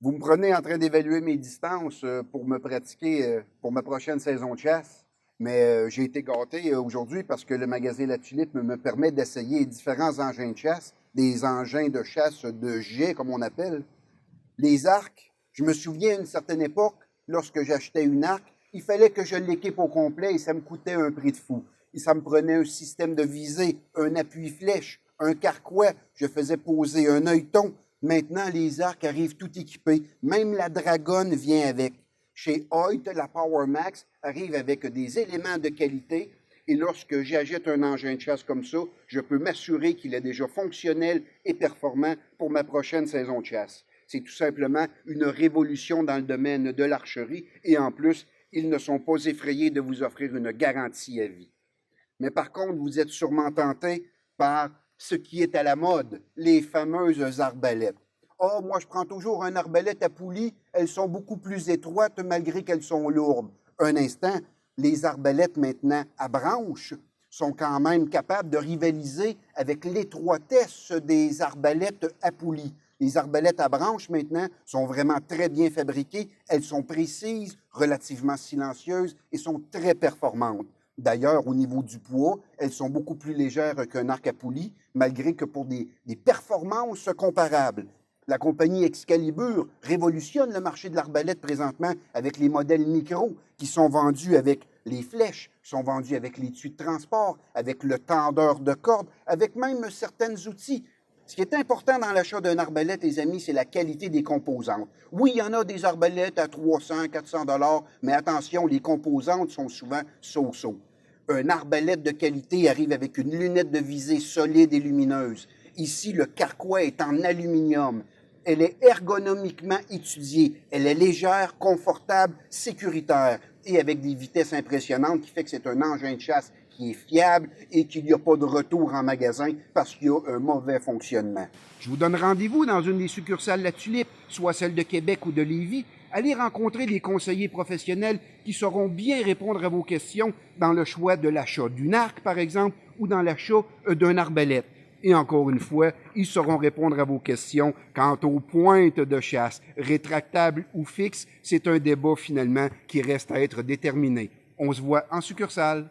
Vous me prenez en train d'évaluer mes distances pour me pratiquer pour ma prochaine saison de chasse. Mais j'ai été gâté aujourd'hui parce que le magasin La Tulipe me permet d'essayer différents engins de chasse, des engins de chasse de jet, comme on appelle. Les arcs, je me souviens à une certaine époque, lorsque j'achetais une arc, il fallait que je l'équipe au complet et ça me coûtait un prix de fou. Et ça me prenait un système de visée, un appui-flèche, un carquois, je faisais poser un œilleton. Maintenant, les arcs arrivent tout équipés. Même la Dragonne vient avec. Chez Hoyt, la Power Max arrive avec des éléments de qualité. Et lorsque j'achète un engin de chasse comme ça, je peux m'assurer qu'il est déjà fonctionnel et performant pour ma prochaine saison de chasse. C'est tout simplement une révolution dans le domaine de l'archerie et en plus, ils ne sont pas effrayés de vous offrir une garantie à vie. Mais par contre, vous êtes sûrement tenté par ce qui est à la mode, les fameuses arbalètes. Oh, moi, je prends toujours une arbalète à poulie. Elles sont beaucoup plus étroites malgré qu'elles sont lourdes. Un instant, les arbalètes maintenant à branches sont quand même capables de rivaliser avec l'étroitesse des arbalètes à poulie. Les arbalètes à branches, maintenant, sont vraiment très bien fabriquées. Elles sont précises, relativement silencieuses et sont très performantes. D'ailleurs, au niveau du poids, elles sont beaucoup plus légères qu'un arc à poulie, malgré que pour des performances comparables. La compagnie Excalibur révolutionne le marché de l'arbalète présentement avec les modèles micro qui sont vendus avec les flèches, sont vendus avec l'étui de transport, avec le tendeur de corde, avec même certains outils. Ce qui est important dans l'achat d'un arbalète, les amis, c'est la qualité des composantes. Oui, il y en a des arbalètes à 300, 400 $, mais attention, les composantes sont souvent so-so. Un arbalète de qualité arrive avec une lunette de visée solide et lumineuse. Ici, le carquois est en aluminium. Elle est ergonomiquement étudiée. Elle est légère, confortable, sécuritaire et avec des vitesses impressionnantes qui fait que c'est un engin de chasse qui est fiable et qu'il n'y a pas de retour en magasin parce qu'il y a un mauvais fonctionnement. Je vous donne rendez-vous dans une des succursales La Tulipe, soit celle de Québec ou de Lévis. Allez rencontrer des conseillers professionnels qui sauront bien répondre à vos questions dans le choix de l'achat d'une arc, par exemple, ou dans l'achat d'un arbalète. Et encore une fois, ils sauront répondre à vos questions quant aux pointes de chasse, rétractables ou fixes. C'est un débat finalement qui reste à être déterminé. On se voit en succursale.